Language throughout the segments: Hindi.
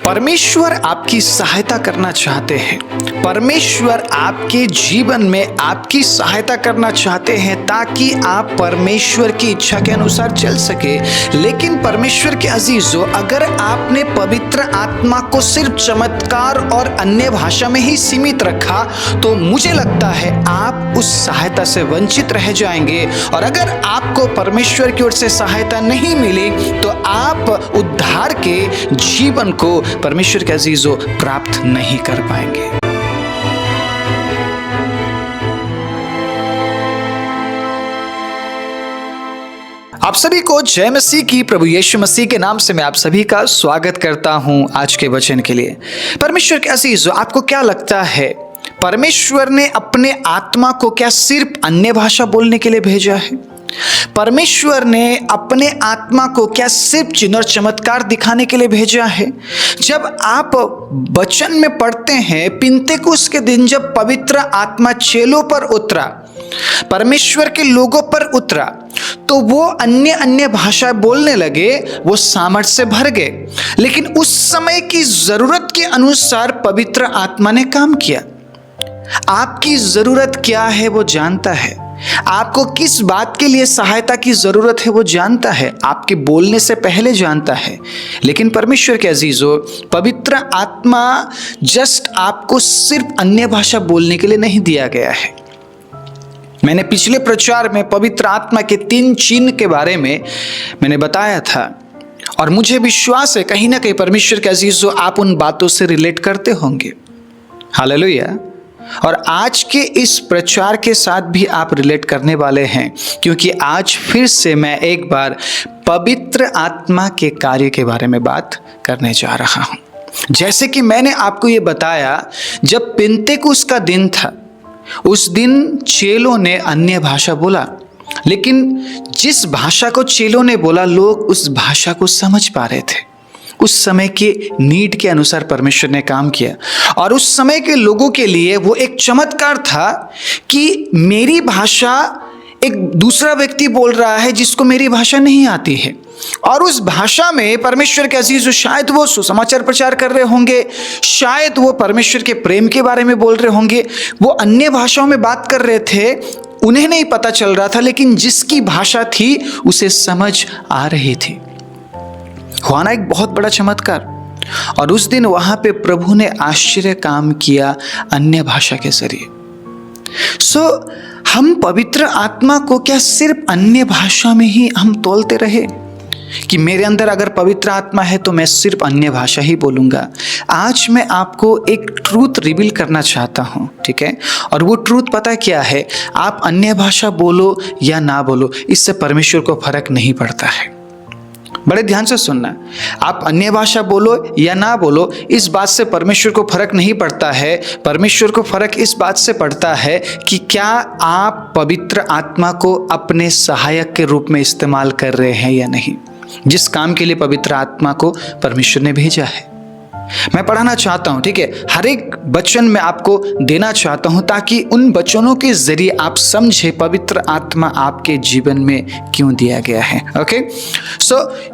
परमेश्वर आपकी सहायता करना चाहते हैं। परमेश्वर आपके जीवन में आपकी सहायता करना चाहते हैं ताकि आप परमेश्वर की इच्छा के अनुसार चल सके। लेकिन परमेश्वर के अजीजों, अगर आपने पवित्र आत्मा को सिर्फ चमत्कार और अन्य भाषा में ही सीमित रखा तो मुझे लगता है आप उस सहायता से वंचित रह जाएंगे। और अगर आपको परमेश्वर की ओर से सहायता नहीं मिली तो आप उद्धार के जीवन को परमेश्वर के अजीजों प्राप्त नहीं कर पाएंगे। आप सभी को जय मसीह की। प्रभु यीशु मसीह के नाम से मैं आप सभी का स्वागत करता हूं आज के वचन के लिए। परमेश्वर के अजीजों, आपको क्या लगता है परमेश्वर ने अपने आत्मा को क्या सिर्फ अन्य भाषा बोलने के लिए भेजा है? परमेश्वर ने अपने आत्मा को क्या सिर्फ चिन्ह और चमत्कार दिखाने के लिए भेजा है? जब आप वचन में पढ़ते हैं, पिन्तेकुस्त के दिन जब पवित्र आत्मा चेलों पर उतरा, परमेश्वर के लोगों पर उतरा, तो वो अन्य भाषा बोलने लगे, वो सामर्थ से भर गए। लेकिन उस समय की जरूरत के अनुसार पवित्र आत्मा ने काम किया। आपकी जरूरत क्या है वो जानता है। आपको किस बात के लिए सहायता की जरूरत है वो जानता है, आपके बोलने से पहले जानता है। लेकिन परमेश्वर के अजीजों, पवित्र आत्मा जस्ट आपको सिर्फ अन्य भाषा बोलने के लिए नहीं दिया गया है। मैंने पिछले प्रचार में पवित्र आत्मा के 3 चिन्ह के बारे में मैंने बताया था और मुझे विश्वास है कहीं ना कहीं परमेश्वर के अजीजों आप उन बातों से रिलेट करते होंगे। हालेलुया। और आज के इस प्रचार के साथ भी आप रिलेट करने वाले हैं, क्योंकि आज फिर से मैं एक बार पवित्र आत्मा के कार्य के बारे में बात करने जा रहा हूं। जैसे कि मैंने आपको ये बताया, जब पिन्तेकुस्त का दिन था, उस दिन चेलों ने अन्य भाषा बोला, लेकिन जिस भाषा को चेलों ने बोला, लोग उस भाषा को समझ पा रहे थे। उस समय के नीड के अनुसार परमेश्वर ने काम किया और उस समय के लोगों के लिए वो एक चमत्कार था कि मेरी भाषा एक दूसरा व्यक्ति बोल रहा है जिसको मेरी भाषा नहीं आती है, और उस भाषा में परमेश्वर के अजीज शायद वो सुसमाचार प्रचार कर रहे होंगे, शायद वो परमेश्वर के प्रेम के बारे में बोल रहे होंगे, वो अन्य भाषाओं में बात कर रहे थे, उन्हें नहीं पता चल रहा था, लेकिन जिसकी भाषा थी उसे समझ आ रही थी। हुआ ना एक बहुत बड़ा चमत्कार। और उस दिन वहां पे प्रभु ने आश्चर्य काम किया अन्य भाषा के जरिए। हम पवित्र आत्मा को क्या सिर्फ अन्य भाषा में ही हम तोलते रहे कि मेरे अंदर अगर पवित्र आत्मा है तो मैं सिर्फ अन्य भाषा ही बोलूंगा? आज मैं आपको एक ट्रूथ रिवील करना चाहता हूं, ठीक है? और वो ट्रूथ पता क्या है? आप अन्य भाषा बोलो या ना बोलो, इससे परमेश्वर को फर्क नहीं पड़ता है। बड़े ध्यान से सुनना, आप अन्य भाषा बोलो या ना बोलो, इस बात से परमेश्वर को फर्क नहीं पड़ता है। परमेश्वर को फर्क इस बात से पड़ता है कि क्या आप पवित्र आत्मा को अपने सहायक के रूप में इस्तेमाल कर रहे हैं या नहीं, जिस काम के लिए पवित्र आत्मा को परमेश्वर ने भेजा है। मैं पढ़ाना चाहता हूं, ठीक है? हर एक वचन मैं आपको देना चाहता हूं ताकि उन वचनों के जरिए आप समझे पवित्र आत्मा आपके जीवन में क्यों दिया गया है। ओके,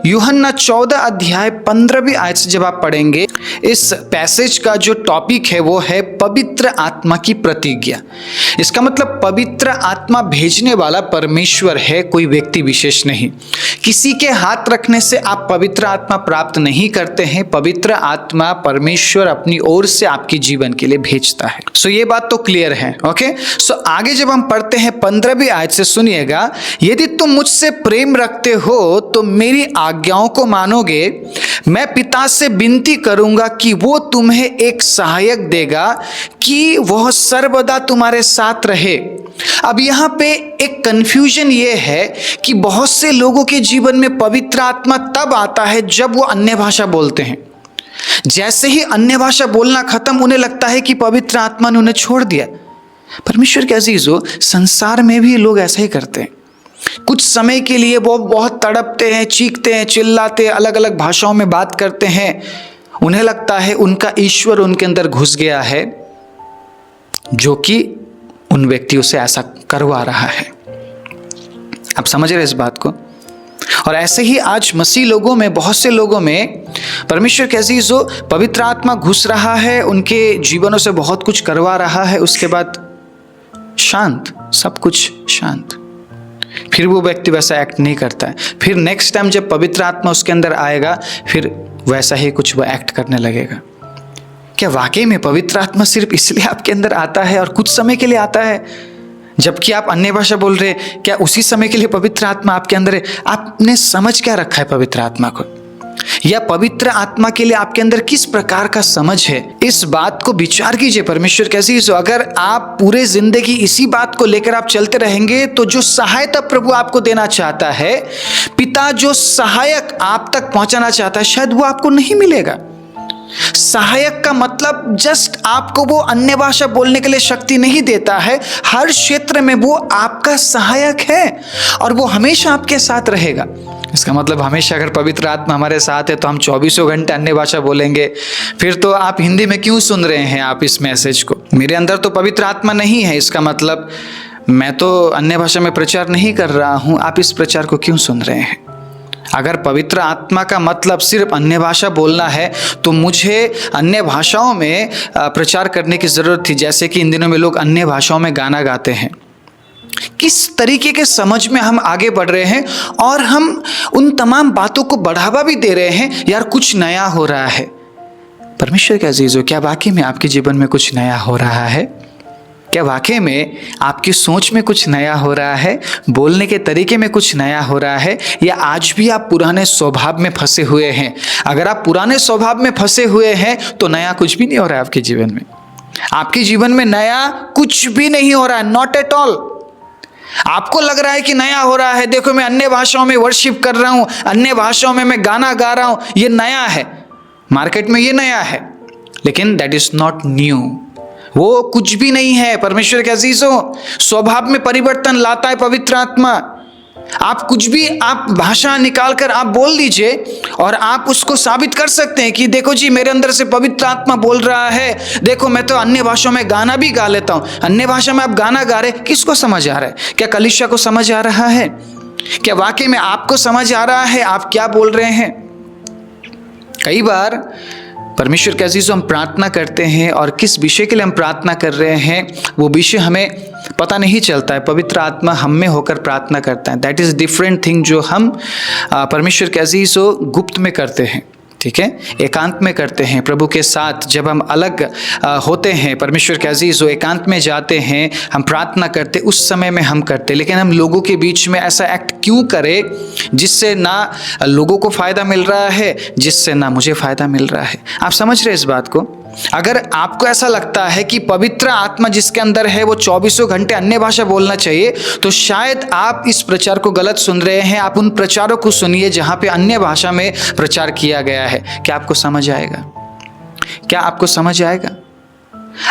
यूहन्ना 14 अध्याय 15वीं आयत से जब आप पढ़ेंगे, इस पैसेज का जो टॉपिक है वो है पवित्र आत्मा की प्रतिज्ञा। इसका मतलब पवित्र आत्मा भेजने वाला परमेश्वर है, कोई व्यक्ति विशेष नहीं। किसी के हाथ रखने से आप पवित्र आत्मा प्राप्त नहीं करते हैं। पवित्र आत्मा परमेश्वर अपनी ओर से आपके जीवन के लिए भेजता है। ये बात तो क्लियर है। ओके, आगे जब हम पढ़ते हैं 15वीं आयत से, सुनिएगा, यदि तुम मुझसे प्रेम रखते हो तो मेरी आज्ञाओं को मानोगे। मैं पिता से विनती करूंगा कि वो तुम्हें एक सहायक देगा कि वह सर्वदा तुम्हारे साथ रहे। अब यहाँ पे एक कंफ्यूजन ये है कि बहुत से लोगों के जीवन में पवित्र आत्मा तब आता है जब वो अन्य भाषा बोलते हैं। जैसे ही अन्य भाषा बोलना खत्म, उन्हें लगता है कि पवित्र आत्मा ने उन्हें छोड़ दिया। परमेश्वर के अजीजों, संसार में भी लोग ऐसा ही करते हैं। कुछ समय के लिए वो बहुत तड़पते हैं, चीखते हैं, चिल्लाते हैं, अलग अलग भाषाओं में बात करते हैं। उन्हें लगता है उनका ईश्वर उनके अंदर घुस गया है, जो कि उन व्यक्तियों से ऐसा करवा रहा है। आप समझ रहे इस बात को? और ऐसे ही आज मसीह लोगों में, बहुत से लोगों में परमेश्वर के अजीजों पवित्र आत्मा घुस रहा है, उनके जीवनों से बहुत कुछ करवा रहा है, उसके बाद शांत, सब कुछ शांत। फिर वो व्यक्ति वैसा एक्ट नहीं करता है। फिर नेक्स्ट टाइम जब पवित्र आत्मा उसके अंदर आएगा, फिर वैसा ही कुछ वो एक्ट करने लगेगा। क्या वाकई में पवित्र आत्मा सिर्फ इसलिए आपके अंदर आता है और कुछ समय के लिए आता है? जबकि आप अन्य भाषा बोल रहे, क्या उसी समय के लिए पवित्र आत्मा आपके अंदर है? आपने समझ क्या रखा है पवित्र आत्मा को, या पवित्र आत्मा के लिए आपके अंदर किस प्रकार का समझ है? इस बात को विचार कीजिए परमेश्वर कैसी। अगर आप पूरे जिंदगी इसी बात को लेकर आप चलते रहेंगे तो जो सहायता प्रभु आपको देना चाहता है, पिता जो सहायक आप तक पहुंचाना चाहता है, शायद वो आपको नहीं मिलेगा। सहायक का मतलब जस्ट आपको वो अन्य भाषा बोलने के लिए शक्ति नहीं देता है, हर क्षेत्र में वो आपका सहायक है और वो हमेशा आपके साथ रहेगा। इसका मतलब हमेशा अगर पवित्र आत्मा हमारे साथ है तो हम 24 घंटे अन्य भाषा बोलेंगे। फिर तो आप हिंदी में क्यों सुन रहे हैं आप इस मैसेज को? मेरे अंदर तो पवित्र आत्मा नहीं है, इसका मतलब मैं तो अन्य भाषा में प्रचार नहीं कर रहा हूं, आप इस प्रचार को क्यों सुन रहे हैं? अगर पवित्र आत्मा का मतलब सिर्फ अन्य भाषा बोलना है तो मुझे अन्य भाषाओं में प्रचार करने की ज़रूरत थी। जैसे कि इन दिनों में लोग अन्य भाषाओं में गाना गाते हैं। किस तरीके के समझ में हम आगे बढ़ रहे हैं और हम उन तमाम बातों को बढ़ावा भी दे रहे हैं। यार कुछ नया हो रहा है। परमेश्वर के अजीजों, क्या वाकई में आपके जीवन में कुछ नया हो रहा है? क्या वाकई में आपकी सोच में कुछ नया हो रहा है? बोलने के तरीके में कुछ नया हो रहा है? या आज भी आप पुराने स्वभाव में फंसे हुए हैं? अगर आप पुराने स्वभाव में फंसे हुए हैं तो नया कुछ भी नहीं हो रहा है आपके जीवन में। आपके जीवन में नया कुछ भी नहीं हो रहा है, नॉट एट ऑल। आपको लग रहा है कि नया हो रहा है, देखो मैं अन्य भाषाओं में वर्शिप कर रहा हूं, अन्य भाषाओं में मैं गाना गा रहा हूं, ये नया है, मार्केट में ये नया है। लेकिन दैट इज नॉट न्यू, वो कुछ भी नहीं है। परमेश्वर के अजीजों, स्वभाव में परिवर्तन लाता है पवित्र आत्मा। आप कुछ भी आप भाषा निकाल कर आप बोल दीजिए और आप उसको साबित कर सकते हैं कि देखो जी मेरे अंदर से पवित्र आत्मा बोल रहा है, देखो मैं तो अन्य भाषाओं में गाना भी गा लेता हूं। अन्य भाषा में आप गाना गा रहे, किसको समझ आ रहा है? क्या कलीसिया को समझ आ रहा है? क्या वाकई में आपको समझ आ रहा है आप क्या बोल रहे हैं? कई बार परमेश्वर के अजीजों, हम प्रार्थना करते हैं और किस विषय के लिए हम प्रार्थना कर रहे हैं वो विषय हमें पता नहीं चलता है। पवित्र आत्मा हम में होकर प्रार्थना करता है। दैट इज डिफरेंट थिंग जो हम परमेश्वर के अजीजों गुप्त में करते हैं, ठीक है, एकांत में करते हैं प्रभु के साथ। जब हम अलग होते हैं परमेश्वर के अजीजों, एकांत में जाते हैं, हम प्रार्थना करते, उस समय में हम करते। लेकिन हम लोगों के बीच में ऐसा एक्ट क्यों करें जिससे ना लोगों को फ़ायदा मिल रहा है, जिससे ना मुझे फ़ायदा मिल रहा है? आप समझ रहे इस बात को? अगर आपको ऐसा लगता है कि पवित्र आत्मा जिसके अंदर है वो 24 घंटे अन्य भाषा बोलना चाहिए, तो शायद आप इस प्रचार को गलत सुन रहे हैं। आप उन प्रचारों को सुनिए जहां पे अन्य भाषा में प्रचार किया गया है। क्या आपको समझ आएगा? क्या आपको समझ आएगा?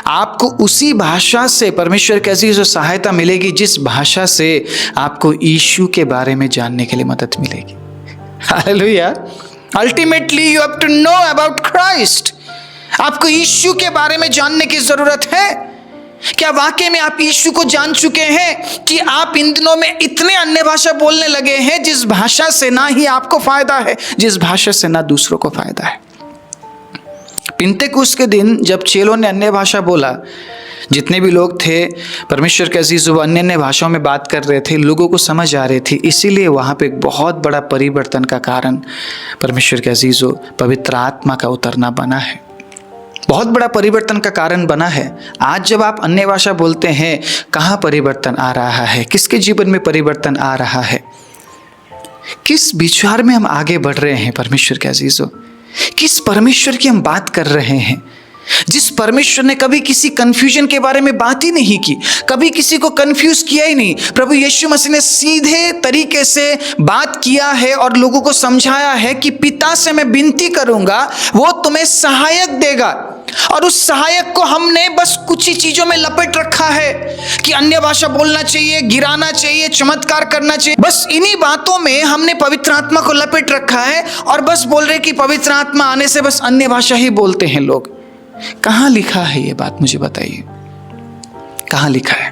आपको उसी भाषा से परमेश्वर की अजीज़ों सहायता मिलेगी जिस भाषा से आपको यीशु के बारे में जानने के लिए मदद मिलेगी। Hallelujah. Ultimately you have to know about Christ. आपको यीशु के बारे में जानने की जरूरत है। क्या वाकई में आप यीशु को जान चुके हैं कि आप इन दिनों में इतने अन्य भाषा बोलने लगे हैं जिस भाषा से ना ही आपको फायदा है, जिस भाषा से ना दूसरों को फायदा है। पिंतेकुस्त के दिन जब चेलों ने अन्य भाषा बोला, जितने भी लोग थे परमेश्वर के अजीज वो अन्य अन्य भाषाओं में बात कर रहे थे, लोगों को समझ आ रही थी। इसीलिए वहाँ पे एक बहुत बड़ा परिवर्तन का कारण परमेश्वर के अजीजों पवित्र आत्मा का उतरना बना है। बहुत बड़ा परिवर्तन का कारण बना है। आज जब आप अन्य भाषा बोलते हैं, कहाँ परिवर्तन आ रहा है? किसके जीवन में परिवर्तन आ रहा है? किस विचार में हम आगे बढ़ रहे हैं परमेश्वर के अजीजों? किस परमेश्वर की हम बात कर रहे हैं? जिस परमेश्वर ने कभी किसी कंफ्यूजन के बारे में बात ही नहीं की, कभी किसी को कंफ्यूज किया ही नहीं। प्रभु यीशु मसीह ने सीधे तरीके से बात किया है और लोगों को समझाया है कि पिता से मैं विनती करूंगा, वो तुम्हें सहायक देगा। और उस सहायक को हमने बस कुछ ही चीजों में लपेट रखा है कि अन्य भाषा बोलना चाहिए, गिराना चाहिए, चमत्कार करना चाहिए। बस इन्हीं बातों में हमने पवित्र आत्मा को लपेट रखा है और बस बोल रहे कि पवित्र आत्मा आने से बस अन्य भाषा ही बोलते हैं लोग। कहाँ लिखा है ये बात? मुझे बताइए, कहाँ लिखा है?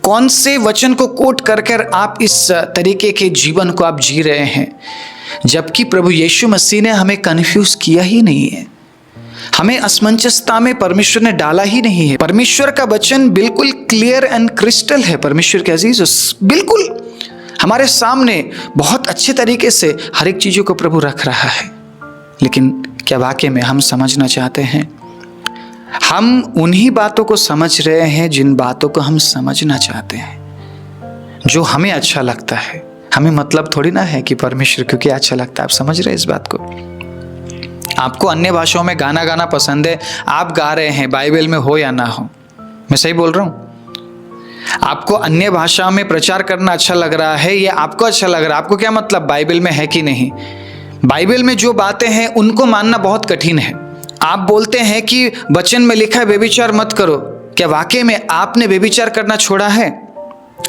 कौन से वचन को कोट कर कर आप इस तरीके के जीवन को आप जी रहे हैं, जबकि प्रभु यीशु मसीह ने हमें कन्फ्यूज किया ही नहीं है, हमें असमंजसता में परमेश्वर ने डाला ही नहीं है। परमेश्वर का वचन बिल्कुल क्लियर एंड क्रिस्टल है। परमेश्वर के अजीज, बिल्कुल हमारे सामने बहुत अच्छे तरीके से हर एक चीज़ों को प्रभु रख रहा है। लेकिन क्या वाकई में हम समझना चाहते हैं? हम उन्हीं बातों को समझ रहे हैं जिन बातों को हम समझना चाहते हैं, जो हमें अच्छा लगता है। हमें मतलब थोड़ी ना है कि परमेश्वर क्योंकि अच्छा लगता है। आप समझ रहे हैं इस बात को? आपको अन्य भाषाओं में गाना गाना पसंद है, आप गा रहे हैं, बाइबल में हो या ना हो। मैं सही बोल रहा हूँ? आपको अन्य भाषा में प्रचार करना अच्छा लग रहा है, ये आपको अच्छा लग रहा है, आपको क्या मतलब बाइबल में है कि नहीं? बाइबल में जो बातें हैं उनको मानना बहुत कठिन है। आप बोलते हैं कि वचन में लिखा है व्यभिचार मत करो, क्या वाकई में आपने व्यभिचार करना छोड़ा है?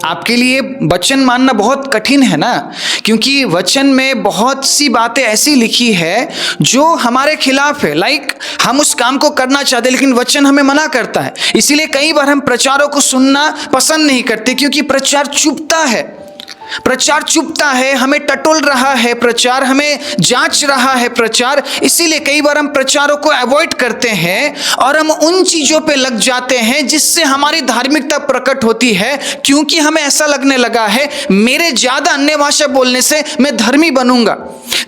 आपके लिए वचन मानना बहुत कठिन है ना, क्योंकि वचन में बहुत सी बातें ऐसी लिखी है जो हमारे खिलाफ है। हम उस काम को करना चाहते लेकिन वचन हमें मना करता है। इसीलिए कई बार हम प्रचारों को सुनना पसंद नहीं करते, क्योंकि प्रचार चुभता है, प्रचार चुभता है, हमें टटोल रहा है प्रचार, हमें जांच रहा है प्रचार। इसीलिए कई बार हम प्रचारों को अवॉइड करते हैं और हम उन चीजों पे लग जाते हैं जिससे हमारी धार्मिकता प्रकट होती है, क्योंकि हमें ऐसा लगने लगा है मेरे ज्यादा अन्य भाषा बोलने से मैं धर्मी बनूंगा,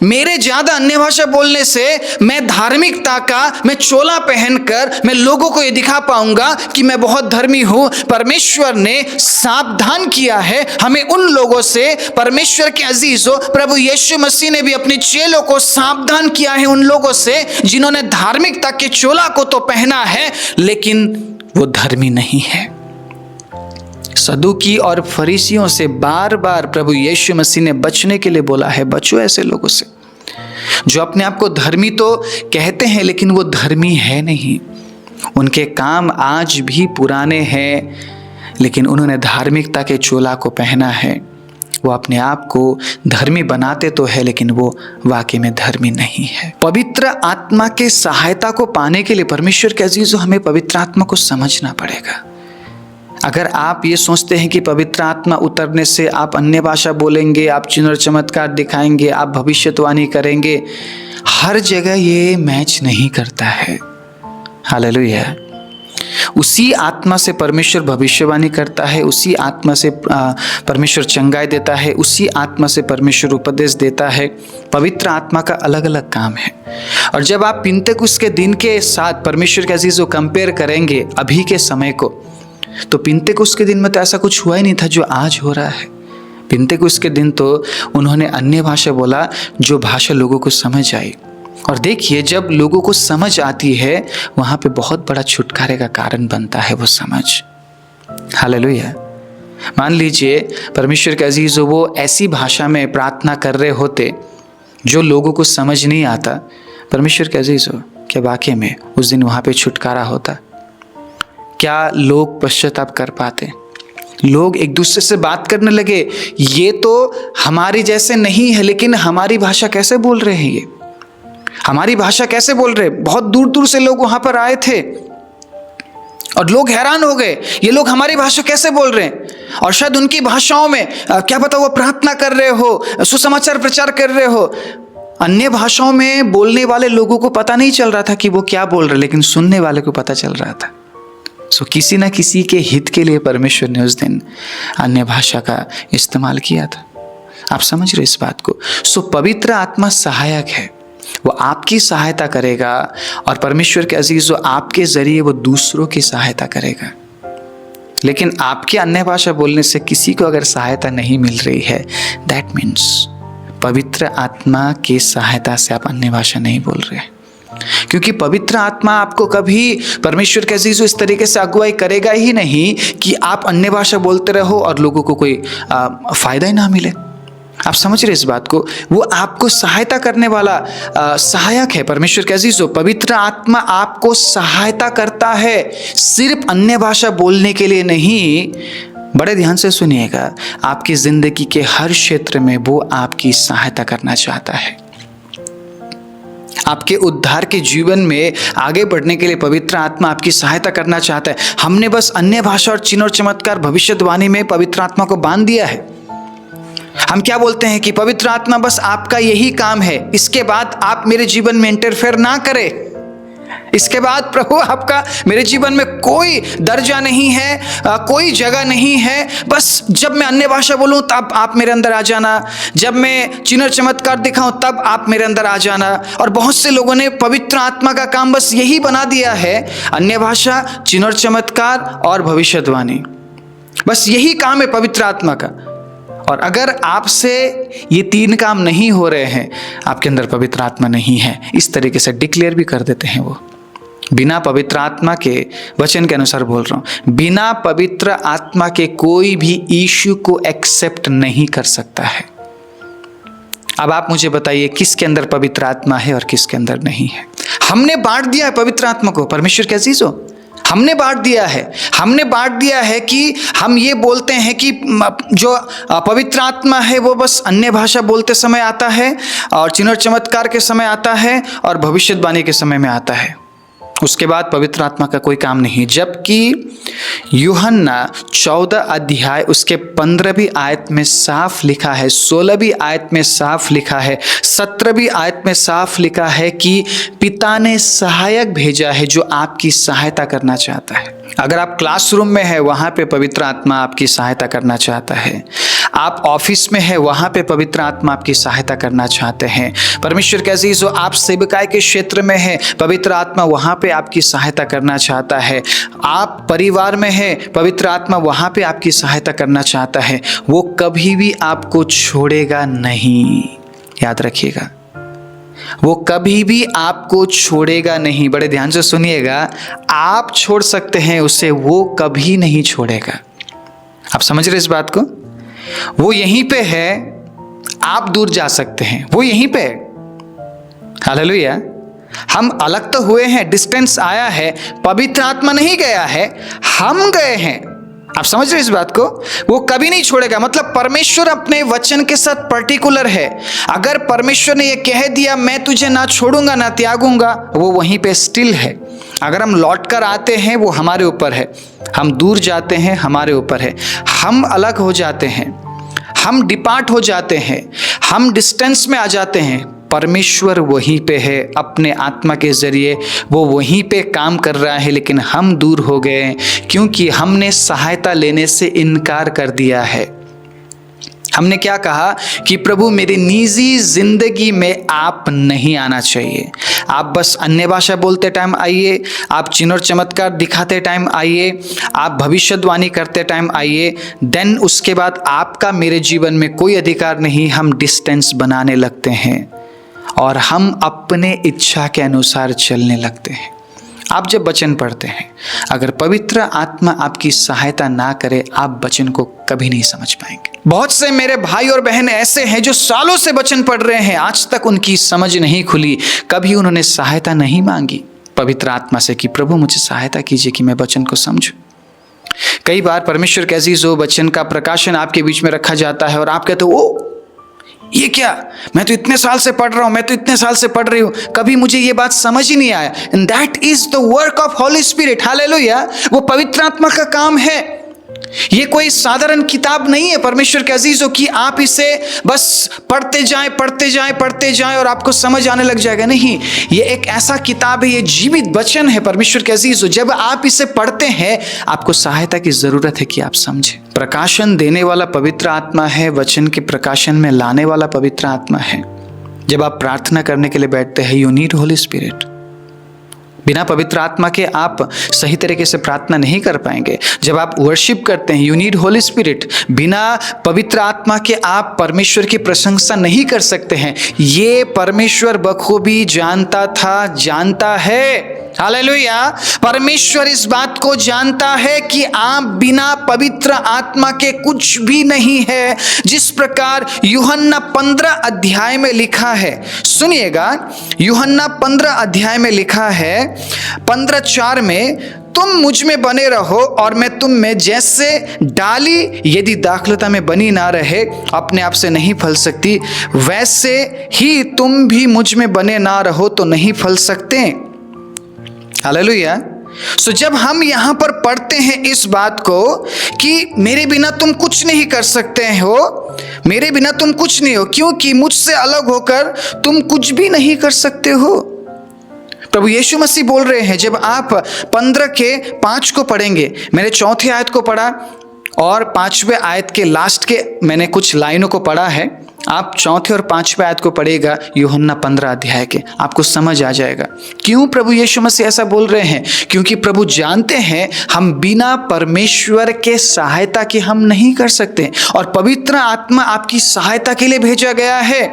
मेरे ज्यादा अन्य भाषा बोलने से मैं धार्मिकता का मैं चोला पहनकर मैं लोगों को ये दिखा पाऊंगा कि मैं बहुत धर्मी हूं। परमेश्वर ने सावधान किया है हमें उन लोगों से। परमेश्वर के अजीजों, प्रभु यीशु मसीह ने भी अपने चेलों को सावधान किया है उन लोगों से जिन्होंने धार्मिकता के चोला को तो पहना है लेकिन वो धर्मी नहीं है। सदूकी और फरीसियों से बार बार प्रभु यीशु मसीह ने बचने के लिए बोला है, बचो ऐसे लोगों से जो अपने आप को धर्मी तो कहते हैं लेकिन वो धर्मी है नहीं। उनके काम आज भी पुराने हैं लेकिन उन्होंने धार्मिकता के चोला को पहना है। वो अपने आप को धर्मी बनाते तो है लेकिन वो वाकई में धर्मी नहीं है। पवित्र आत्मा के सहायता को पाने के लिए परमेश्वर के अजीजों हमें पवित्र आत्मा को समझना पड़ेगा। अगर आप ये सोचते हैं कि पवित्र आत्मा उतरने से आप अन्य भाषा बोलेंगे, आप चिन्ह और चमत्कार दिखाएंगे, आप भविष्यवाणी करेंगे, हर जगह ये मैच नहीं करता है। हालेलुया। उसी आत्मा से परमेश्वर भविष्यवाणी करता है, उसी आत्मा से परमेश्वर चंगाई देता है, उसी आत्मा से परमेश्वर उपदेश देता है। पवित्र आत्मा का अलग अलग काम है। और जब आप पिन्तेकुस्त के दिन के साथ परमेश्वर के अजीजों कंपेयर करेंगे अभी के समय को, तो पिन्तेकुस्त के दिन में तो ऐसा कुछ हुआ ही नहीं था जो आज हो रहा है। पिन्तेकुस्त के दिन तो उन्होंने अन्य भाषा बोला, जो भाषा लोगों को समझ आई। और देखिए, जब लोगों को समझ आती है वहाँ पे बहुत बड़ा छुटकारे का कारण बनता है वो समझ। हालेलुया। मान लीजिए परमेश्वर के अजीजों वो ऐसी भाषा में प्रार्थना कर रहे होते जो लोगों को समझ नहीं आता, परमेश्वर के अजीजों क्या वाकई में उस दिन वहाँ पे छुटकारा होता? क्या लोग पश्चाताप कर पाते? लोग एक दूसरे से बात करने लगे, ये तो हमारी जैसे नहीं है लेकिन हमारी भाषा कैसे बोल रहे हैं, ये हमारी भाषा कैसे बोल रहे? बहुत दूर दूर से लोग वहां पर आए थे और लोग हैरान हो गए, ये लोग हमारी भाषा कैसे बोल रहे हैं? और शायद उनकी भाषाओं में क्या पता वो प्रार्थना कर रहे हो, सुसमाचार प्रचार कर रहे हो। अन्य भाषाओं में बोलने वाले लोगों को पता नहीं चल रहा था कि वो क्या बोल रहे, लेकिन सुनने वाले को पता चल रहा था। किसी ना किसी के हित के लिए परमेश्वर ने उस दिन अन्य भाषा का इस्तेमाल किया था। आप समझ रहे इस बात को? पवित्र आत्मा सहायक है, वो आपकी सहायता करेगा और परमेश्वर के अजीजों आपके जरिए वो दूसरों की सहायता करेगा। लेकिन आपके अन्य भाषा बोलने से किसी को अगर सहायता नहीं मिल रही है, दैट मीन्स पवित्र आत्मा की सहायता से आप अन्य भाषा नहीं बोल रहे हैं। क्योंकि पवित्र आत्मा आपको कभी परमेश्वर के अजीजों इस तरीके से अगुवाई करेगा ही नहीं कि आप अन्य भाषा बोलते रहो और लोगों को कोई फायदा ही ना मिले। आप समझ रहे इस बात को? वो आपको सहायता करने वाला सहायक है। परमेश्वर के अजीजों, पवित्र आत्मा आपको सहायता करता है, सिर्फ अन्य भाषा बोलने के लिए नहीं। बड़े ध्यान से सुनिएगा, आपकी जिंदगी के हर क्षेत्र में वो आपकी सहायता करना चाहता है। आपके उद्धार के जीवन में आगे बढ़ने के लिए पवित्र आत्मा आपकी सहायता करना चाहता है। हमने बस अन्य भाषा और चिन्ह और चमत्कार भविष्यवाणी में पवित्र आत्मा को बांध दिया है। हम क्या बोलते हैं कि पवित्र आत्मा बस आपका यही काम है, इसके बाद आप मेरे जीवन में इंटरफेयर ना करें, इसके बाद प्रभु आपका मेरे जीवन में कोई दर्जा नहीं है, कोई जगह नहीं है। बस जब मैं अन्य भाषा बोलूं तब आप मेरे अंदर आ जाना, जब मैं चिन्ह चमत्कार दिखाऊं तब आप मेरे अंदर आ जाना। और बहुत से लोगों ने पवित्र आत्मा का काम बस यही बना दिया है, अन्य भाषा, चिन्ह चमत्कार और भविष्यवाणी, बस यही काम है पवित्र आत्मा का। और अगर आपसे ये 3 काम नहीं हो रहे हैं, आपके अंदर पवित्र आत्मा नहीं है, इस तरीके से डिक्लेयर भी कर देते हैं वो। बिना पवित्र आत्मा के, वचन के अनुसार बोल रहा हूं, बिना पवित्र आत्मा के कोई भी यीशु को एक्सेप्ट नहीं कर सकता है। अब आप मुझे बताइए किसके अंदर पवित्र आत्मा है और किसके अंदर नहीं है। हमने बांट दिया है पवित्र आत्मा को, परमेश्वर के अजीजों, हमने बांट दिया है। हमने बांट दिया है कि हम ये बोलते हैं कि जो पवित्र आत्मा है वो बस अन्य भाषा बोलते समय आता है और चिन्ह और चमत्कार के समय आता है और भविष्यवाणी के समय में आता है, उसके बाद पवित्र आत्मा का कोई काम नहीं। जबकि यूहन्ना 14 अध्याय उसके 15वीं आयत में साफ लिखा है, 16वीं आयत में साफ लिखा है, 17वीं आयत में साफ लिखा है कि पिता ने सहायक भेजा है जो आपकी सहायता करना चाहता है। अगर आप क्लासरूम में है वहाँ पे पवित्र आत्मा आपकी सहायता करना चाहता है, आप ऑफिस में है वहाँ पे पवित्र आत्मा आपकी सहायता करना चाहते हैं। परमेश्वर के अजीजों, आप सेवकाई के क्षेत्र में है, पवित्र आत्मा वहाँ पे आपकी सहायता करना चाहता है। आप परिवार में है, पवित्र आत्मा वहाँ पे आपकी सहायता करना चाहता है। वो कभी भी आपको छोड़ेगा नहीं, याद रखिएगा, वो कभी भी आपको छोड़ेगा नहीं। बड़े ध्यान से सुनिएगा, आप छोड़ सकते हैं उसे, वो कभी नहीं छोड़ेगा। आप समझ रहे इस बात को? वो यहीं पे है, आप दूर जा सकते हैं, वो यहीं पे है। हालेलुया। हम अलग तो हुए हैं, डिस्टेंस आया है, पवित्र आत्मा नहीं गया है, हम गए हैं। आप समझ रहे इस बात को? वो कभी नहीं छोड़ेगा। मतलब परमेश्वर अपने वचन के साथ पर्टिकुलर है। अगर परमेश्वर ने ये कह दिया मैं तुझे ना छोड़ूंगा ना त्यागूंगा, वो वहीं पे स्टिल है। अगर हम लौट कर आते हैं वो हमारे ऊपर है, हम दूर जाते हैं हमारे ऊपर है, हम अलग हो जाते हैं, हम डिपार्ट हो जाते हैं, हम डिस्टेंस में आ जाते हैं, परमेश्वर वहीं पे है, अपने आत्मा के जरिए वो वहीं पे काम कर रहा है। लेकिन हम दूर हो गए क्योंकि हमने सहायता लेने से इनकार कर दिया है। हमने क्या कहा कि प्रभु मेरी निजी जिंदगी में आप नहीं आना चाहिए। आप बस अन्य भाषा बोलते टाइम आइए, आप चिन्ह और चमत्कार दिखाते टाइम आइए, आप भविष्यवाणी करते टाइम आइए, देन उसके बाद आपका मेरे जीवन में कोई अधिकार नहीं। हम डिस्टेंस बनाने लगते हैं और हम अपने इच्छा के अनुसार चलने लगते हैं। आप जब वचन पढ़ते हैं, अगर पवित्र आत्मा आपकी सहायता ना करे, आप वचन को कभी नहीं समझ पाएंगे। बहुत से मेरे भाई और बहन ऐसे हैं जो सालों से वचन पढ़ रहे हैं, आज तक उनकी समझ नहीं खुली, कभी उन्होंने सहायता नहीं मांगी पवित्र आत्मा से कि प्रभु मुझे सहायता कीजिए कि मैं वचन को समझूं। कई बार परमेश्वर के अजीजों, वचन का प्रकाशन आपके बीच में रखा जाता है और आप कहते हो ओ ये क्या, मैं तो इतने साल से पढ़ रहा हूं, मैं तो इतने साल से पढ़ रही हूं, कभी मुझे ये बात समझ ही नहीं आया। And that is the work of holy spirit. Hallelujah. वो पवित्र आत्मा का काम है। ये कोई साधारण किताब नहीं है परमेश्वर के अजीजों की आप इसे बस पढ़ते जाएं पढ़ते जाएं पढ़ते जाएं और आपको समझ आने लग जाएगा। नहीं, ये एक ऐसा किताब है, ये जीवित वचन है परमेश्वर के अजीजों। जब आप इसे पढ़ते हैं आपको सहायता की जरूरत है कि आप समझें। प्रकाशन देने वाला पवित्र आत्मा है, वचन के प्रकाशन में लाने वाला पवित्र आत्मा है। जब आप प्रार्थना करने के लिए बैठते हैं, यू नीड होली स्पिरिट। बिना पवित्र आत्मा के आप सही तरीके से प्रार्थना नहीं कर पाएंगे। जब आप वर्शिप करते हैं, यू नीड होली स्पिरिट। बिना पवित्र आत्मा के आप परमेश्वर की प्रशंसा नहीं कर सकते हैं। ये परमेश्वर बखूबी जानता था, जानता है। हालेलुया। परमेश्वर इस बात को जानता है कि आप बिना पवित्र आत्मा के कुछ भी नहीं है। जिस प्रकार यूहन्ना 15 अध्याय में लिखा है, सुनिएगा, यूहन्ना 15 अध्याय में लिखा है 15:4 में, तुम मुझ में बने रहो और मैं तुम में, जैसे डाली यदि दाखलता में बनी ना रहे अपने आप से नहीं फल सकती, वैसे ही तुम भी मुझ में बने ना रहो तो नहीं फल सकते। हालेलुया। सो जब हम यहाँ पर पढ़ते हैं इस बात को कि मेरे बिना तुम कुछ नहीं कर सकते हो, मेरे बिना तुम कुछ नहीं हो, क्योंकि मुझसे अलग होकर तुम कुछ भी नहीं कर सकते हो। प्रभु यीशु मसीह बोल रहे हैं, जब आप 15:5 को पढ़ेंगे, मैंने 4थी आयत को पढ़ा और 5वें आयत के लास्ट के मैंने कुछ लाइनों को पढ़ा है, आप 4थे और 5वें आयत को पढ़ेगा यूहन्ना 15 अध्याय के, आपको समझ आ जाएगा क्यों प्रभु यीशु मसीह ऐसा बोल रहे हैं। क्योंकि प्रभु जानते हैं हम बिना परमेश्वर के सहायता के हम नहीं कर सकते, और पवित्र आत्मा आपकी सहायता के लिए भेजा गया है।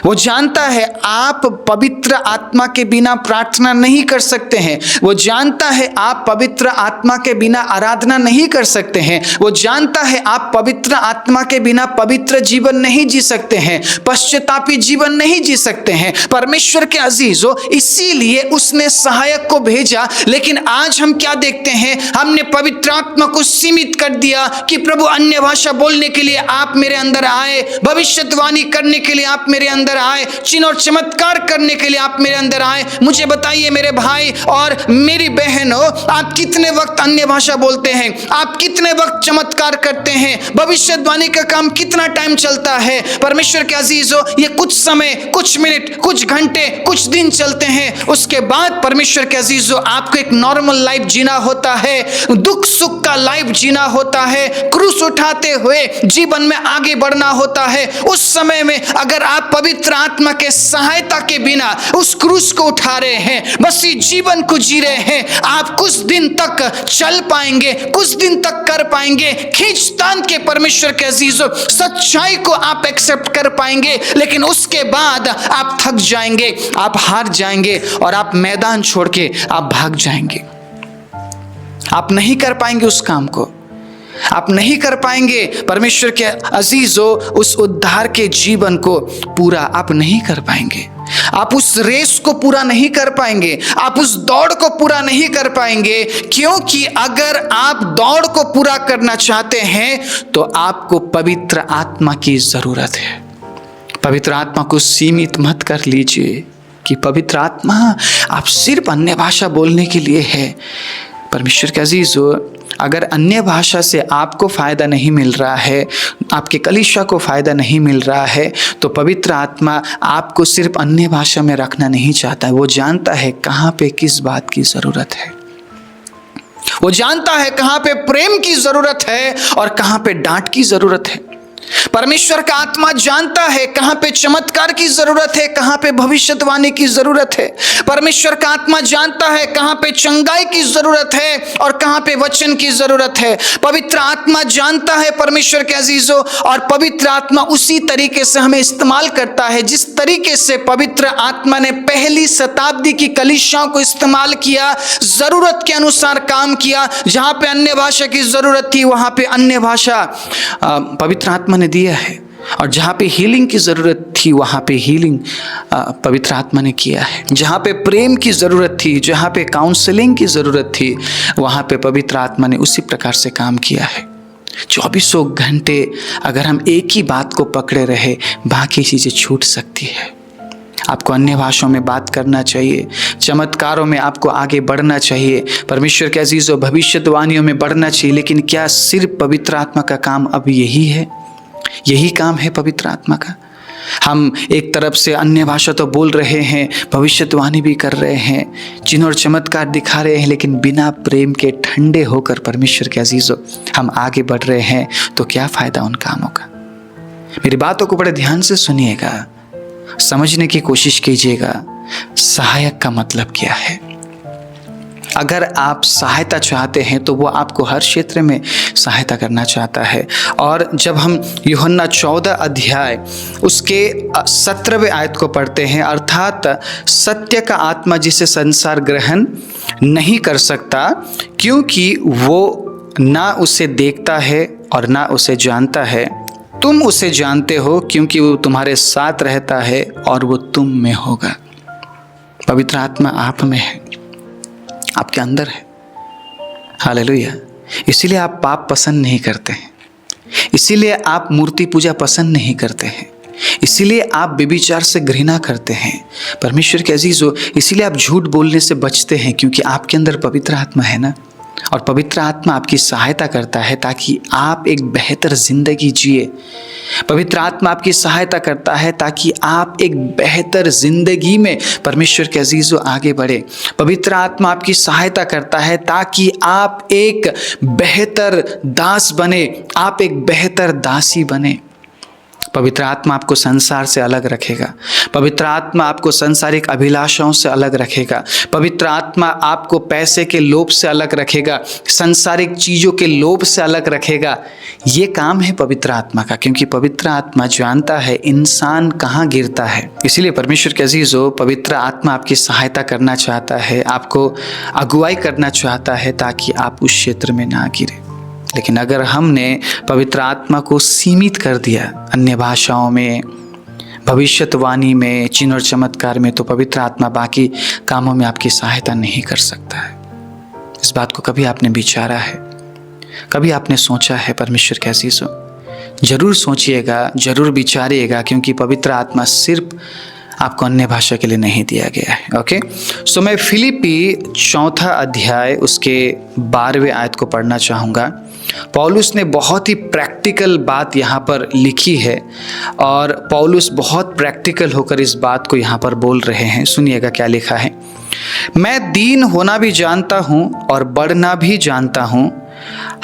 वो जानता है आप पवित्र आत्मा के बिना प्रार्थना नहीं कर सकते हैं, वो जानता है आप पवित्र आत्मा के बिना आराधना नहीं कर सकते हैं, वो जानता है आप पवित्र आत्मा के बिना पवित्र जीवन नहीं जी सकते हैं, पश्चातापी जीवन नहीं जी सकते हैं। परमेश्वर के अजीजों, इसीलिए उसने सहायक को भेजा। लेकिन आज हम क्या देखते हैं, हमने पवित्र आत्मा को सीमित कर दिया कि प्रभु अन्य भाषा बोलने के लिए आप मेरे अंदर आए, भविष्यवाणी करने के लिए आप मेरे अंदर आए, चिन्ह और चमत्कार करने के लिए आप मेरे अंदर आए। मुझे बताइए मेरे भाई और मेरी बहनों, आप कितने वक्त अन्य भाषा बोलते हैं, आप कितने वक्त चमत्कार करते हैं, भविष्यवाणी का काम कितना टाइम चलता है। परमेश्वर के अजीजों, ये कुछ समय, कुछ मिनट, कुछ घंटे, कुछ दिन चलते हैं, उसके बाद परमेश्वर के अजीजों आपको एक नॉर्मल लाइफ जीना होता है, दुख सुख का लाइफ जीना होता है, क्रूस उठाते हुए जीवन में आगे बढ़ना होता है। उस समय में अगर आप पवित्र आत्मा के सहायता के बिना उस क्रूस को उठा रहे हैं, बस इस जीवन को जी रहे हैं, आप कुछ दिन तक चल पाएंगे, कुछ दिन तक कर पाएंगे, खींचतान के परमेश्वर के अजीजों सच्चाई को आप एक्सेप्ट कर पाएंगे। लेकिन उसके बाद आप थक जाएंगे, आप हार जाएंगे और आप मैदान छोड़ के आप भाग जाएंगे। आप नहीं कर पाएंगे उस काम को, आप नहीं कर पाएंगे परमेश्वर के अजीजों, उस उद्धार के जीवन को पूरा आप नहीं कर पाएंगे, आप उस रेस को पूरा नहीं कर पाएंगे, आप उस दौड़ को पूरा नहीं कर पाएंगे। क्योंकि अगर आप दौड़ को पूरा करना चाहते हैं तो आपको पवित्र आत्मा की जरूरत है। पवित्र आत्मा को सीमित मत कर लीजिए कि पवित्र आत्मा आप सिर्फ अन्य भाषा बोलने के लिए है। परमेश्वर के अजीजों, अगर अन्य भाषा से आपको फ़ायदा नहीं मिल रहा है, आपके कलीसिया को फ़ायदा नहीं मिल रहा है, तो पवित्र आत्मा आपको सिर्फ अन्य भाषा में रखना नहीं चाहता है। वो जानता है कहाँ पे किस बात की ज़रूरत है, वो जानता है कहाँ पे प्रेम की ज़रूरत है और कहाँ पे डांट की ज़रूरत है। परमेश्वर का आत्मा जानता है कहाँ पे चमत्कार की जरूरत है, कहाँ पे भविष्यवाणी की जरूरत है। परमेश्वर का आत्मा जानता है कहाँ पे चंगाई की जरूरत है और कहाँ पे वचन की जरूरत है। पवित्र आत्मा जानता है परमेश्वर के अजीजों, और पवित्र आत्मा उसी तरीके से हमें इस्तेमाल करता है जिस तरीके से पवित्र आत्मा ने पहली शताब्दी की कलीसियाओं को इस्तेमाल किया, जरूरत के अनुसार काम किया। जहाँ पे अन्य भाषा की जरूरत थी वहाँ पे अन्य भाषा पवित्र आत्मा ने दिया है, और जहाँ पे हीलिंग की ज़रूरत थी वहाँ पे हीलिंग पवित्र आत्मा ने किया है। जहाँ पे प्रेम की ज़रूरत थी, जहाँ पे काउंसलिंग की ज़रूरत थी, वहाँ पे पवित्र आत्मा ने उसी प्रकार से काम किया है। 24 घंटे अगर हम एक ही बात को पकड़े रहे, बाकी चीज़ें छूट सकती है। आपको अन्य भाषाओं में बात करना चाहिए, चमत्कारों में आपको आगे बढ़ना चाहिए, परमेश्वर के अजीज़ों भविष्यवाणियों में बढ़ना चाहिए। लेकिन क्या सिर्फ पवित्र आत्मा का काम अब यही है? यही काम है पवित्र आत्मा का? हम एक तरफ से अन्य भाषा तो बोल रहे हैं, भविष्यवाणी भी कर रहे हैं, चिन्ह और चमत्कार दिखा रहे हैं, लेकिन बिना प्रेम के ठंडे होकर परमेश्वर के अजीजों हम आगे बढ़ रहे हैं, तो क्या फ़ायदा उन कामों का? मेरी बातों को बड़े ध्यान से सुनिएगा, समझने की कोशिश कीजिएगा। सहायक का मतलब क्या है? अगर आप सहायता चाहते हैं तो वो आपको हर क्षेत्र में सहायता करना चाहता है। और जब हम यूहन्ना 14 अध्याय उसके 17वें आयत को पढ़ते हैं, अर्थात सत्य का आत्मा जिसे संसार ग्रहण नहीं कर सकता, क्योंकि वो ना उसे देखता है और ना उसे जानता है, तुम उसे जानते हो क्योंकि वो तुम्हारे साथ रहता है और वो तुम में होगा। पवित्र आत्मा आप में है, आपके अंदर है। हालेलुया। इसीलिए आप पाप पसंद नहीं करते हैं, इसीलिए आप मूर्ति पूजा पसंद नहीं करते हैं, इसीलिए आप व्यभिचार से घृणा करते हैं। परमेश्वर के अजीजों, इसीलिए आप झूठ बोलने से बचते हैं, क्योंकि आपके अंदर पवित्र आत्मा है ना, और पवित्र आत्मा आपकी सहायता करता है ताकि आप एक बेहतर जिंदगी जिए। पवित्र आत्मा आपकी सहायता करता है ताकि आप एक बेहतर जिंदगी में परमेश्वर के अजीजों आगे बढ़े। पवित्र आत्मा आपकी सहायता करता है ताकि आप एक बेहतर दास बने, आप एक बेहतर दासी बने। पवित्र आत्मा आपको संसार से अलग रखेगा, पवित्र आत्मा आपको सांसारिक अभिलाषाओं से अलग रखेगा, पवित्र आत्मा आपको पैसे के लोभ से अलग रखेगा, सांसारिक चीज़ों के लोभ से अलग रखेगा। ये काम है पवित्र आत्मा का, क्योंकि पवित्र आत्मा जानता है इंसान कहाँ गिरता है। इसीलिए परमेश्वर के अजीजों, पवित्र आत्मा आपकी सहायता करना चाहता है, आपको अगुवाई करना चाहता है ताकि आप उस क्षेत्र में ना गिरे। लेकिन अगर हमने पवित्र आत्मा को सीमित कर दिया अन्य भाषाओं में, भविष्यवाणी में, चिन्ह और चमत्कार में, तो पवित्र आत्मा बाकी कामों में आपकी सहायता नहीं कर सकता है। इस बात को कभी आपने विचारा है, कभी आपने सोचा है? परमेश्वर के अजीजों, जरूर सोचिएगा, जरूर विचारिएगा, क्योंकि पवित्र आत्मा सिर्फ आपको अन्य भाषा के लिए नहीं दिया गया है। ओके, सो मैं फिलिपी 4 अध्याय उसके 12वें आयत को पढ़ना चाहूँगा। पौलुस ने बहुत ही प्रैक्टिकल बात यहाँ पर लिखी है, और पौलुस बहुत प्रैक्टिकल होकर इस बात को यहाँ पर बोल रहे हैं। सुनिएगा क्या लिखा है। मैं दीन होना भी जानता हूँ और बढ़ना भी जानता हूँ,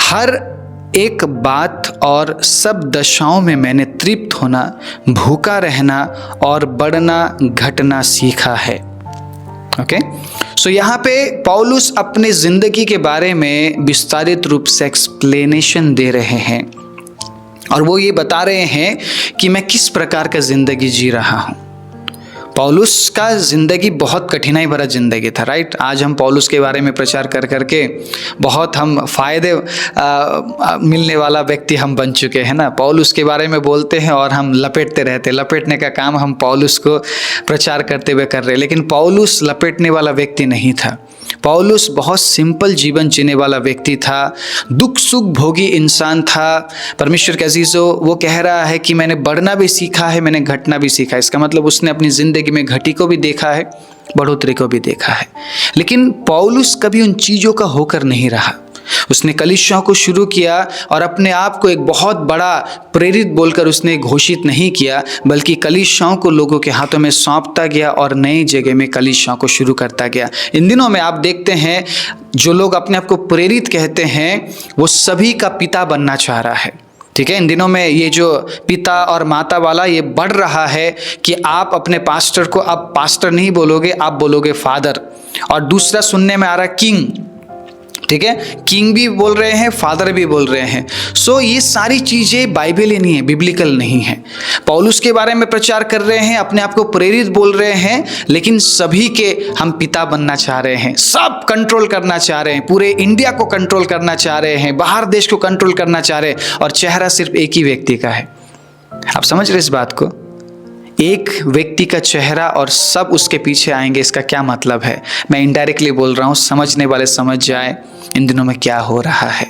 हर एक बात और सब दशाओं में मैंने तृप्त होना, भूखा रहना और बढ़ना घटना सीखा है। ओके, सो यहाँ पे पौलुस अपने जिंदगी के बारे में विस्तारित रूप से एक्सप्लेनेशन दे रहे हैं, और वो ये बता रहे हैं कि मैं किस प्रकार का जिंदगी जी रहा हूँ। पौलुस का जिंदगी बहुत कठिनाई भरा जिंदगी था, राइट। आज हम पौलुस के बारे में प्रचार कर करके बहुत हम फायदे मिलने वाला व्यक्ति हम बन चुके हैं ना। पौलुस के बारे में बोलते हैं और हम लपेटते रहते, लपेटने का काम हम पौलुस को प्रचार करते हुए कर रहे हैं। लेकिन पौलुस लपेटने वाला व्यक्ति नहीं था। पौलुस बहुत सिंपल जीवन जीने वाला व्यक्ति था, दुख सुख भोगी इंसान था। परमेश्वर के अजीजों, वो कह रहा है कि मैंने बढ़ना भी सीखा है, मैंने घटना भी सीखा है। इसका मतलब उसने अपनी जिंदगी में घटी को भी देखा है, बढ़ोतरी को भी देखा है। लेकिन पौलुस कभी उन चीज़ों का होकर नहीं रहा। उसने कलीसियाओं को शुरू किया और अपने आप को एक बहुत बड़ा प्रेरित बोलकर उसने घोषित नहीं किया, बल्कि कलीसियाओं को लोगों के हाथों में सौंपता गया और नई जगह में कलीसियाओं को शुरू करता गया। इन दिनों में आप देखते हैं जो लोग अपने आप को प्रेरित कहते हैं, वो सभी का पिता बनना चाह रहा है। ठीक है, इन दिनों में ये जो पिता और माता वाला ये बढ़ रहा है कि आप अपने पास्टर को अब पास्टर नहीं बोलोगे, आप बोलोगे फादर। और दूसरा सुनने में आ रहा है किंग। ठीक है, किंग भी बोल रहे हैं, फादर भी बोल रहे हैं। सो ये सारी चीज़ें बाइबली नहीं है, बिब्लिकल नहीं है। पौलुस के बारे में प्रचार कर रहे हैं, अपने आप को प्रेरित बोल रहे हैं, लेकिन सभी के हम पिता बनना चाह रहे हैं, सब कंट्रोल करना चाह रहे हैं, पूरे इंडिया को कंट्रोल करना चाह रहे हैं, बाहर देश को कंट्रोल करना चाह रहे हैं, और चेहरा सिर्फ एक ही व्यक्ति का है। आप समझ रहे इस बात को? एक व्यक्ति का चेहरा और सब उसके पीछे आएंगे। इसका क्या मतलब है? मैं इनडायरेक्टली बोल रहा हूँ, समझने वाले समझ जाए इन दिनों में क्या हो रहा है।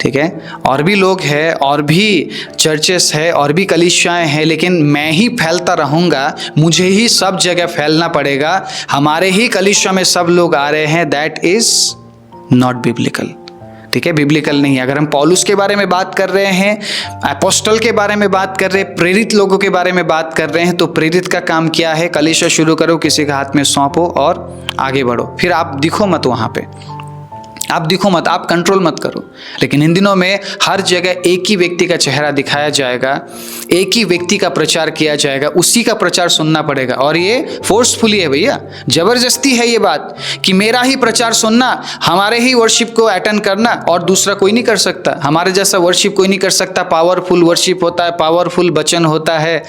ठीक है, और भी लोग हैं, और भी चर्चेस है, और भी कलीसियाएं हैं, लेकिन मैं ही फैलता रहूँगा, मुझे ही सब जगह फैलना पड़ेगा, हमारे ही कलीसिया में सब लोग आ रहे हैं। That is not biblical. ठीक है, बिब्लिकल नहीं है। अगर हम पौलुस के बारे में बात कर रहे हैं, अपोस्टल के बारे में बात कर रहे हैं, प्रेरित लोगों के बारे में बात कर रहे हैं, तो प्रेरित का काम क्या है? कलीसिया शुरू करो, किसी के हाथ में सौंपो और आगे बढ़ो। फिर आप दिखो मत वहाँ पे, आप दिखो मत, आप कंट्रोल मत करो। लेकिन इन दिनों में हर जगह एक ही व्यक्ति का चेहरा दिखाया जाएगा, एक ही व्यक्ति का प्रचार किया जाएगा, उसी का प्रचार सुनना पड़ेगा। और ये फोर्सफुली है भैया, जबरदस्ती है ये बात कि मेरा ही प्रचार सुनना, हमारे ही वर्शिप को अटेंड करना, और दूसरा कोई नहीं कर सकता। हमारे जैसा वर्शिप कोई नहीं कर सकता। पावरफुल वर्शिप होता है, पावरफुल वचन होता है।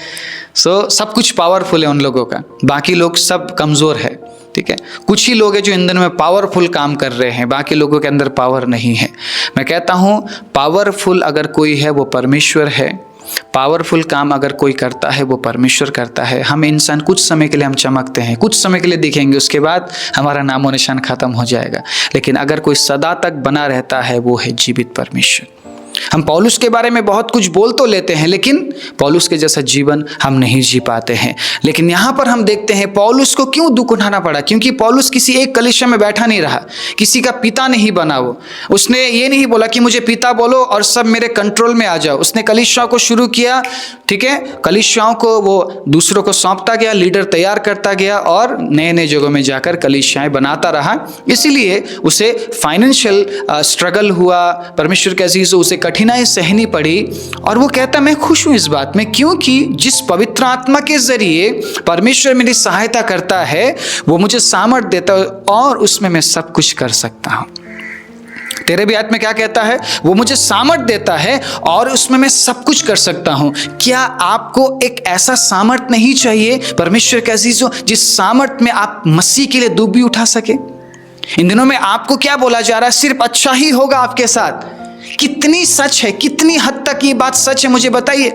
सब कुछ पावरफुल है उन लोगों का, बाकी लोग सब कमज़ोर है। ठीक है, कुछ ही लोग हैं जो इन दिनों में पावरफुल काम कर रहे हैं, बाकी लोगों के अंदर पावर नहीं है। मैं कहता हूँ पावरफुल अगर कोई है वो परमेश्वर है, पावरफुल काम अगर कोई करता है वो परमेश्वर करता है। हम इंसान कुछ समय के लिए हम चमकते हैं, कुछ समय के लिए दिखेंगे, उसके बाद हमारा नामो निशान खत्म हो जाएगा। लेकिन अगर कोई सदा तक बना रहता है वो है जीवित परमेश्वर। हम पौलुस के बारे में बहुत कुछ बोल तो लेते हैं, लेकिन पौलुस के जैसा जीवन हम नहीं जी पाते हैं। लेकिन यहाँ पर हम देखते हैं पौलुस को क्यों दुख उठाना पड़ा, क्योंकि पौलुस किसी एक कलीसिया में बैठा नहीं रहा, किसी का पिता नहीं बना वो। उसने ये नहीं बोला कि मुझे पिता बोलो और सब मेरे कंट्रोल में आ जाओ। उसने कलीसिया को शुरू किया, ठीक है, कलीसियाओं को वो दूसरों को सौंपता गया, लीडर तैयार करता गया और नए नए जगहों में जाकर कलीसियाएं बनाता रहा। इसीलिए उसे फाइनेंशियल स्ट्रगल हुआ, परमेश्वर के अजीज़ों उसे कठिनाई सहनी पड़ी। और वो कहता मैं खुश हूं इस बात में, क्योंकि जिस पवित्र आत्मा के जरिए परमेश्वर मेरी सहायता करता है वो मुझे सामर्थ देता है और उसमें मैं सब कुछ कर सकता हूं। तेरे भी आत्मा क्या कहता है, वो मुझे सामर्थ देता है और उसमें मैं सब कुछ कर सकता हूं। क्या आपको एक ऐसा सामर्थ नहीं चाहिए परमेश्वर के अजीजों, जिस सामर्थ में आप मसीह के लिए दुख भी उठा सके? इन दिनों में आपको क्या बोला जा रहा है, सिर्फ अच्छा ही होगा आपके साथ। कितनी सच है, कितनी हद तक ये बात सच है, मुझे बताइए।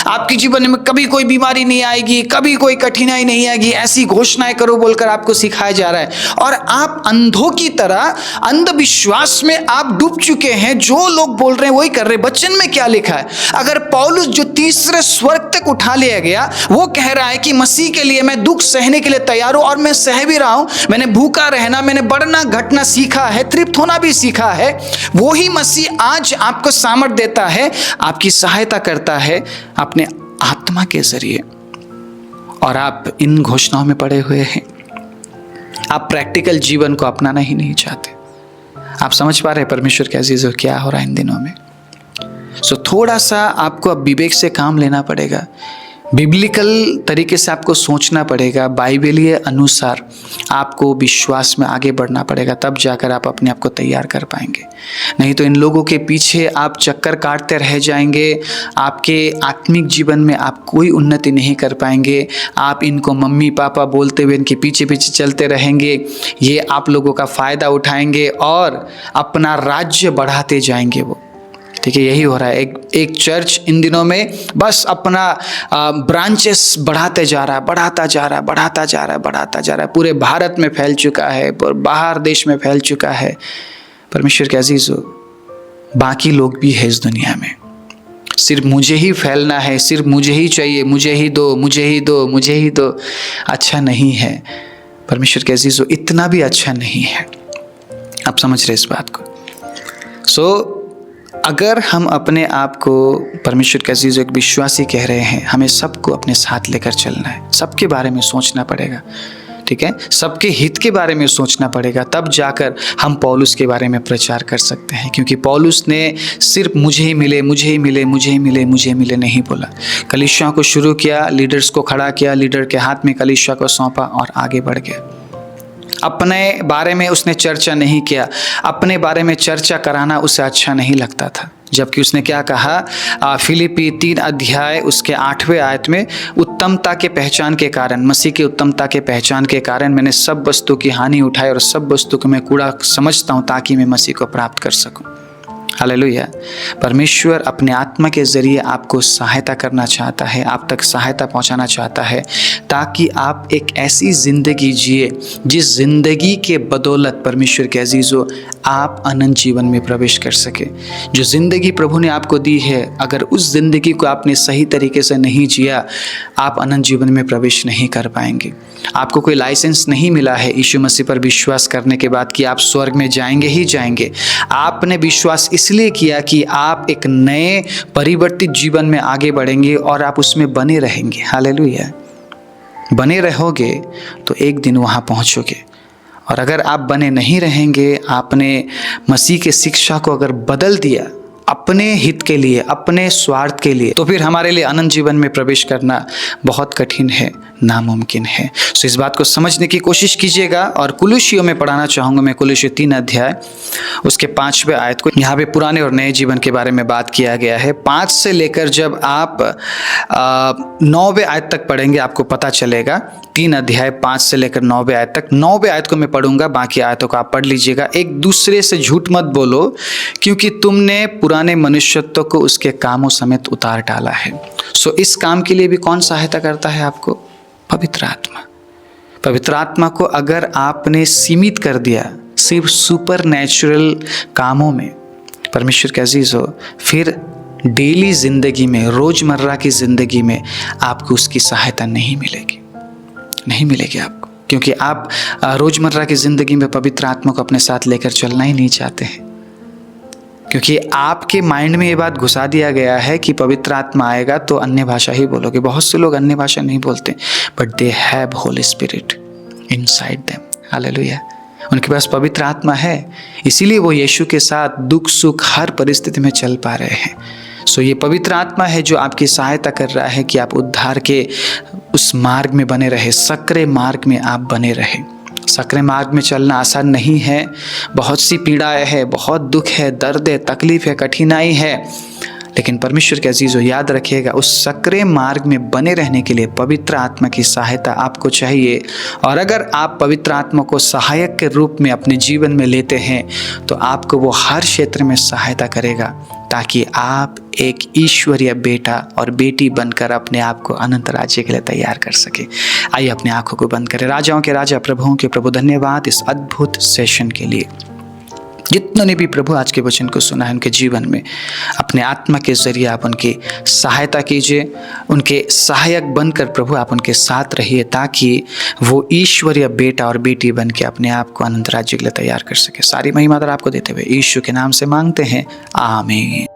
आपके जीवन में कभी कोई बीमारी नहीं आएगी, कभी कोई कठिनाई नहीं आएगी, ऐसी घोषणाएं करो बोलकर आपको सिखाया जा रहा है। और आप अंधों की तरह अंधविश्वास में आप डूब चुके हैं। जो लोग बोल रहे हैं वही कर रहे हैं। वचन में क्या लिखा है? अगर पौलुस जो तीसरे स्वर्ग तक उठा लिया गया, वो कह रहा है कि मसीह के लिए मैं दुख सहने के लिए तैयार हूं और मैं सह भी रहा हूं। मैंने भूखा रहना, मैंने बढ़ना घटना सीखा है, तृप्त होना भी सीखा है। वो ही मसीह आज आपको सामर्थ देता है, आपकी सहायता करता है अपने आत्मा के जरिए। और आप इन घोषणाओं में पड़े हुए हैं। आप प्रैक्टिकल जीवन को अपनाना ही नहीं चाहते। आप समझ पा रहे हैं परमेश्वर के अजीजों क्या हो रहा है इन दिनों में? थोड़ा सा आपको अब विवेक से काम लेना पड़ेगा, बिब्लिकल तरीके से आपको सोचना पड़ेगा, बाइबलीय अनुसार आपको विश्वास में आगे बढ़ना पड़ेगा, तब जाकर आप अपने आप को तैयार कर पाएंगे। नहीं तो इन लोगों के पीछे आप चक्कर काटते रह जाएंगे। आपके आत्मिक जीवन में आप कोई उन्नति नहीं कर पाएंगे। आप इनको मम्मी पापा बोलते हुए इनके पीछे पीछे चलते रहेंगे। ये आप लोगों का फ़ायदा उठाएंगे और अपना राज्य बढ़ाते जाएंगे वो। ठीक है, यही हो रहा है। एक चर्च इन दिनों में बस अपना ब्रांचेस बढ़ाते जा रहा है, बढ़ाता जा रहा है। पूरे भारत में फैल चुका है, बाहर देश में फैल चुका है। परमेश्वर के अजीजों, बाकी लोग भी है इस दुनिया में। सिर्फ मुझे ही फैलना है, सिर्फ मुझे ही चाहिए, मुझे ही दो। अच्छा नहीं है परमेश्वर के अजीजों, इतना भी अच्छा नहीं है। आप समझ रहे इस बात को? अगर हम अपने आप को परमेश्वर के अजीज़ एक विश्वासी कह रहे हैं, हमें सबको अपने साथ लेकर चलना है। सबके बारे में सोचना पड़ेगा, ठीक है, सबके हित के बारे में सोचना पड़ेगा, तब जाकर हम पौलुस के बारे में प्रचार कर सकते हैं। क्योंकि पौलुस ने सिर्फ मुझे ही मिले नहीं बोला। कलीसिया को शुरू किया, लीडर्स को खड़ा किया, लीडर के हाथ में कलीसिया को सौंपा और आगे बढ़ गया। अपने बारे में उसने चर्चा नहीं किया। अपने बारे में चर्चा कराना उसे अच्छा नहीं लगता था। जबकि उसने क्या कहा, फिलिपी 3 अध्याय उसके 8वें आयत में, उत्तमता के पहचान के कारण, मसीह की उत्तमता के पहचान के कारण मैंने सब वस्तु की हानि उठाई और सब वस्तु को मैं कूड़ा समझता हूँ ताकि मैं मसीह को प्राप्त कर सकूँ। हालेलुया। परमेश्वर अपने आत्मा के जरिए आपको सहायता करना चाहता है, आप तक सहायता पहुंचाना चाहता है, ताकि आप एक ऐसी ज़िंदगी जिए जिस ज़िंदगी के बदौलत परमेश्वर के अजीज़ों आप अनंत जीवन में प्रवेश कर सके। जो ज़िंदगी प्रभु ने आपको दी है, अगर उस ज़िंदगी को आपने सही तरीके से नहीं जिया, आप अनंत जीवन में प्रवेश नहीं कर पाएंगे। आपको कोई लाइसेंस नहीं मिला है यीशु मसीह पर विश्वास करने के बाद कि आप स्वर्ग में जाएंगे ही जाएंगे। आपने विश्वास इसलिए किया कि आप एक नए परिवर्तित जीवन में आगे बढ़ेंगे और आप उसमें बने रहेंगे। हालेलुया। बने रहोगे तो एक दिन वहाँ पहुँचोगे। और अगर आप बने नहीं रहेंगे, आपने मसीह के शिक्षा को अगर बदल दिया अपने हित के लिए, अपने स्वार्थ के लिए, तो फिर हमारे लिए अनंत जीवन में प्रवेश करना बहुत कठिन है, नामुमकिन है। सो इस बात को समझने की कोशिश कीजिएगा। और कुलुसियों में पढ़ाना चाहूँगा मैं, कुलुसियों 3 अध्याय उसके 5वें आयत को। यहाँ पे पुराने और नए जीवन के बारे में बात किया गया है। 5 से लेकर जब आप 9वें आयत तक पढ़ेंगे आपको पता चलेगा 3 अध्याय 5 से लेकर 9वें आयत तक। 9वें आयत को मैं पढ़ूंगा, बाकी आयतों को आप पढ़ लीजिएगा। एक दूसरे से झूठ मत बोलो, क्योंकि तुमने पुराने मनुष्यत्व को उसके कामों समेत उतार डाला है। सो इस काम के लिए भी कौन सहायता करता है आपको? पवित्र आत्मा। पवित्र आत्मा को अगर आपने सीमित कर दिया सिर्फ सुपर नेचुरल कामों में, परमेश्वर के अजीज हो, फिर डेली जिंदगी में, रोजमर्रा की जिंदगी में आपको उसकी सहायता नहीं मिलेगी, नहीं मिलेगी आपको, क्योंकि आप रोजमर्रा की जिंदगी में पवित्र आत्मा को अपने साथ लेकर चलना ही नहीं चाहते हैं। क्योंकि आपके माइंड में ये बात घुसा दिया गया है कि पवित्र आत्मा आएगा तो अन्य भाषा ही बोलोगे। बहुत से लोग अन्य भाषा नहीं बोलते, but they have Holi spirit inside them. Hallelujah. उनके पास पवित्र आत्मा है, इसीलिए वो यीशु के साथ दुख सुख हर परिस्थिति में चल पा रहे हैं। सो ये पवित्र आत्मा है जो आपकी सहायता कर रहा है कि आप उद्धार के उस मार्ग में बने रहे, सक्रिय मार्ग में आप बने रहे। सक्रिय मार्ग में चलना आसान नहीं है, बहुत सी पीड़ाएं है, बहुत दुख है, दर्द है, तकलीफ है, कठिनाई है, लेकिन परमेश्वर के अजीजों याद रखिएगा, उस सक्रिय मार्ग में बने रहने के लिए पवित्र आत्मा की सहायता आपको चाहिए। और अगर आप पवित्र आत्मा को सहायक के रूप में अपने जीवन में लेते हैं तो आपको वो हर क्षेत्र में सहायता करेगा, ताकि आप एक ईश्वरीय बेटा और बेटी बनकर अपने आप को अनंत राज्य के लिए तैयार कर सके। आइए अपनी आंखों को बंद करें। राजाओं के राजा, प्रभुओं के प्रभु, धन्यवाद इस अद्भुत सेशन के लिए। जितनों ने भी प्रभु आज के वचन को सुना है, उनके जीवन में अपने आत्मा के जरिए आप उनकी सहायता कीजिए, उनके सहायक बनकर प्रभु आप उनके साथ रहिए, ताकि वो ईश्वरीय बेटा और बेटी बन के अपने आप को अनंत राज्य के लिए तैयार कर सके। सारी महिमा आपको देते हुए यीशु के नाम से मांगते हैं, आमीन।